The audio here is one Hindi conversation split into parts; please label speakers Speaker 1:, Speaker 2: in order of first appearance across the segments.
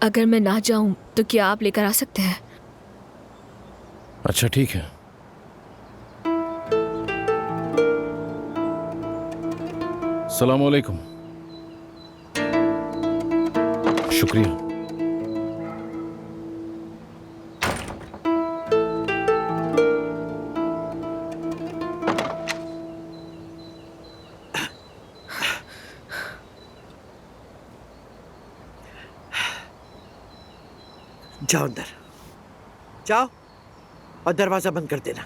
Speaker 1: अगर मैं ना जाऊं तो क्या आप लेकर आ सकते हैं?
Speaker 2: अच्छा ठीक है। सलाम अलैकुम। शुक्रिया।
Speaker 3: जाओ अंदर जाओ और दरवाजा बंद कर देना।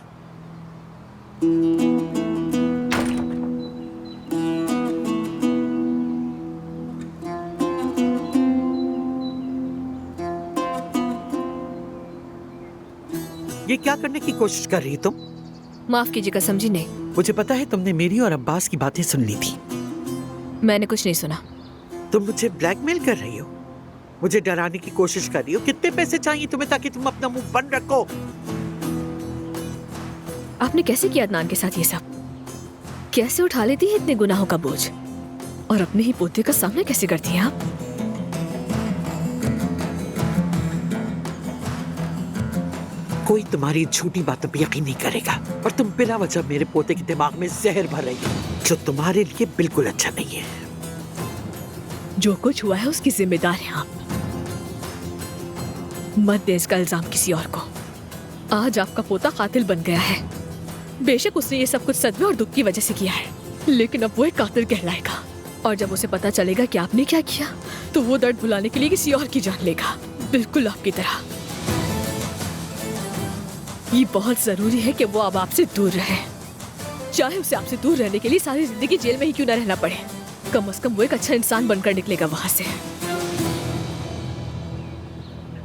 Speaker 3: ये क्या करने की कोशिश कर रही है तुम?
Speaker 1: माफ कीजिएगा, समझी नहीं।
Speaker 3: मुझे पता है तुमने मेरी और अब्बास की बातें सुन ली थी।
Speaker 1: मैंने कुछ नहीं सुना।
Speaker 3: तुम मुझे ब्लैकमेल कर रही हो, मुझे डराने की कोशिश कर रही हो। कितने पैसे चाहिए तुम्हें ताकि तुम अपना मुंह बंद रखो?
Speaker 1: आपने कैसे किया अदनान के साथ ये सब? कैसे उठा लेती है इतने गुनाहों का बोझ और अपने ही पोते का सामना कैसे करती हैं आप?
Speaker 3: कोई तुम्हारी झूठी बातों पर यकीन नहीं करेगा और तुम बिना वजह मेरे पोते के दिमाग में जहर भर रही हो जो तुम्हारे लिए बिल्कुल अच्छा नहीं है।
Speaker 1: जो कुछ हुआ है उसकी जिम्मेदार हैं आप। मत दे इसका इल्जाम किसी और को। आज आपका पोता कातिल बन गया है। बेशक उसने ये सब कुछ सदमे और दुख की वजह से किया है, लेकिन अब वो एक कातिल कहलाएगा और जब उसे पता चलेगा कि आपने क्या किया तो वो दर्द भुलाने के लिए किसी और की जान लेगा, बिल्कुल आपकी तरह। ये बहुत जरूरी है कि वो अब आपसे दूर रहे, चाहे उसे आपसे दूर रहने के लिए सारी जिंदगी जेल में ही क्यों न रहना पड़े। कम से कम वो एक अच्छा इंसान बनकर निकलेगा वहां से।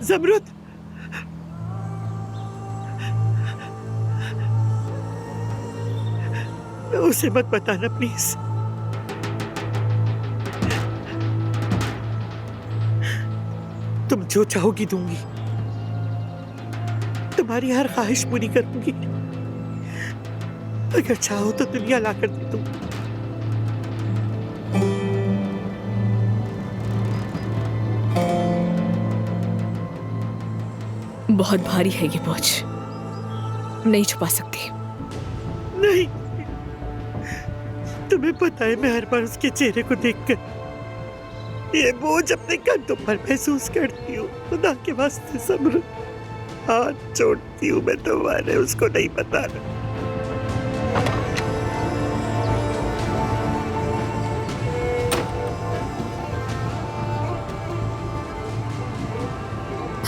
Speaker 3: ज़मरुद, उसे मत बताना प्लीज। तुम जो चाहोगी दूंगी, तुम्हारी हर ख्वाहिश पूरी करूंगी। अगर चाहो तो दुनिया लाकर दे दूंगी।
Speaker 1: बहुत भारी है ये बोझ, नहीं छुपा सकती।
Speaker 3: नहीं, तुम्हें पता है मैं हर बार उसके चेहरे को देखकर ये बोझ अपने कंधों पर महसूस करती हूँ। खुदा के वास्ते ज़मरुद, हाथ जोड़ती हूँ मैं तुम्हारे, उसको नहीं बताना।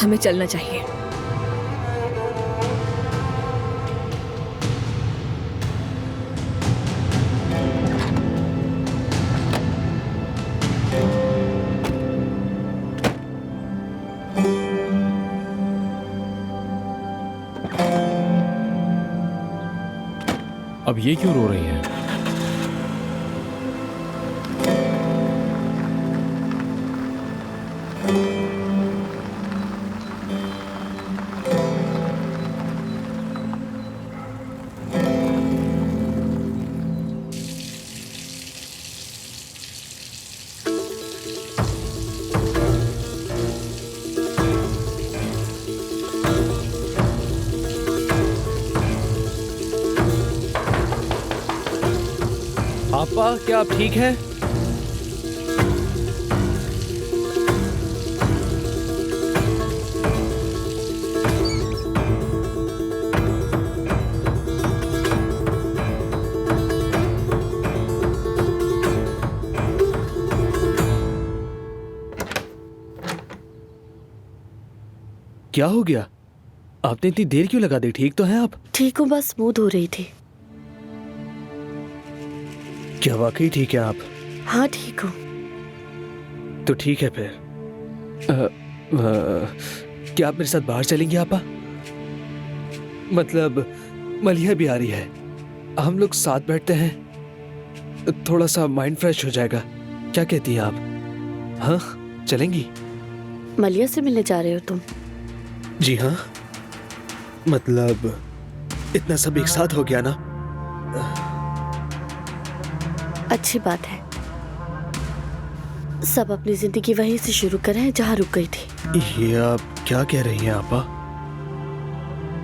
Speaker 1: हमें चलना चाहिए।
Speaker 2: अब ये क्यों रो रही है?
Speaker 4: आपा, क्या आप ठीक हैं? क्या हो गया? आपने इतनी देर क्यों लगा दी? ठीक तो हैं आप?
Speaker 5: ठीक हूँ, बस मुंह धो रही थी।
Speaker 4: क्या वाकई ठीक है आप?
Speaker 5: हाँ ठीक हूँ।
Speaker 4: तो ठीक है फिर। क्या आप मेरे साथ बाहर चलेंगे आपा? मतलब मलिया भी आ रही है, हम लोग साथ बैठते हैं, थोड़ा सा माइंड फ्रेश हो जाएगा। क्या कहती हैं आप? हाँ, चलेंगी?
Speaker 5: मलिया से मिलने जा रहे हो तुम?
Speaker 4: जी हाँ, मतलब इतना सब एक साथ हो गया ना।
Speaker 5: अच्छी बात है। सब अपनी जिंदगी वहीं से शुरू करें जहाँ रुक गई थी।
Speaker 4: ये आप क्या कह रही हैं आपा?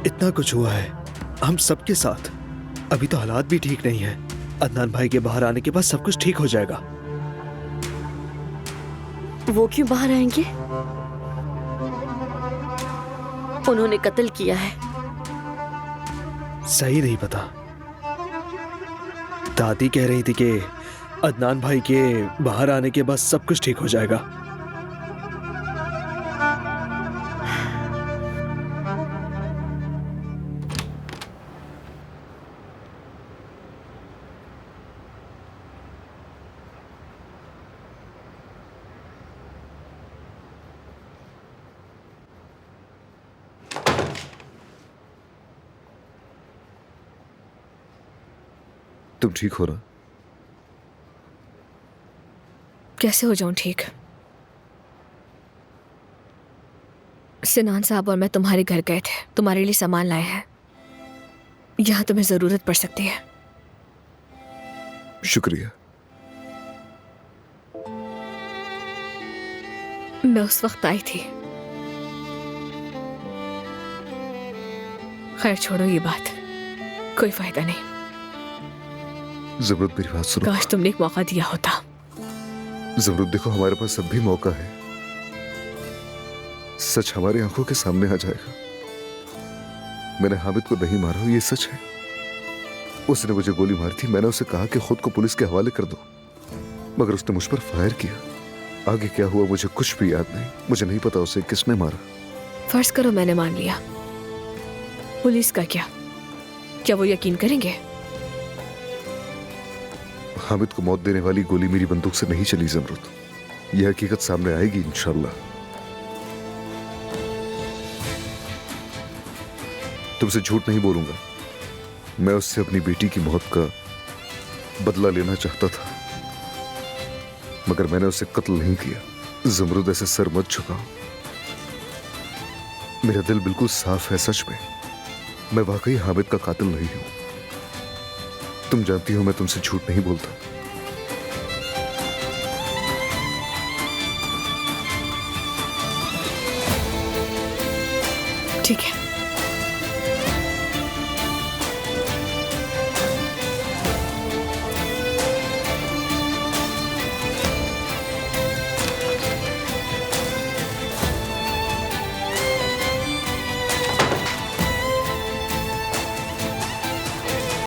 Speaker 4: इतना कुछ हुआ है हम सबके साथ। अभी तो हालात भी ठीक नहीं है। अदनान भाई के बाहर आने के बाद सब कुछ ठीक हो जाएगा।
Speaker 5: वो क्यों बाहर आएंगे? उन्होंने कत्ल किया है।
Speaker 4: सही नहीं पता। दादी कह रही थी कि अदनान भाई के बाहर आने के बाद सब कुछ ठीक हो जाएगा।
Speaker 6: तुम ठीक हो ना?
Speaker 1: कैसे हो जाऊं ठीक? सिनान साहब और मैं तुम्हारे घर गए थे, तुम्हारे लिए सामान लाए हैं। यहाँ तुम्हें जरूरत पड़ सकती है।
Speaker 6: शुक्रिया।
Speaker 1: मैं उस वक्त आई थी। खैर छोड़ो ये बात, कोई फायदा नहीं।
Speaker 6: जमरुद मेरी बात सुनो।
Speaker 1: काश तुमने एक मौका दिया होता।
Speaker 6: जमरुद देखो, हमारे पास अब भी मौका है। सच हमारी आंखों के सामने आ जाएगा। मैंने हामिद को नहीं मारा, ये सच है। उसने मुझे गोली मारी थी। मैंने उसे कहा कि खुद को पुलिस के हवाले कर दो, मगर उसने मुझ पर फायर किया। आगे क्या हुआ मुझे कुछ भी याद नहीं। मुझे नहीं पता उसे किसने मारा।
Speaker 1: फर्ज करो मैंने मान लिया, पुलिस का क्या? क्या वो यकीन करेंगे?
Speaker 6: हामिद को मौत देने वाली गोली मेरी बंदूक से नहीं चली जमरुद। यह हकीकत सामने आएगी इंशाल्लाह। तुमसे झूठ नहीं बोलूंगा। मैं उससे अपनी बेटी की मौत का बदला लेना चाहता था, मगर मैंने उसे कत्ल नहीं किया। जमरुद ऐसे सर मत झुकाओ। मेरा दिल बिल्कुल साफ है। सच में मैं वाकई हामिद का कातिल नहीं हूं। तुम जानती हो मैं तुमसे झूठ नहीं बोलता।
Speaker 1: ठीक है,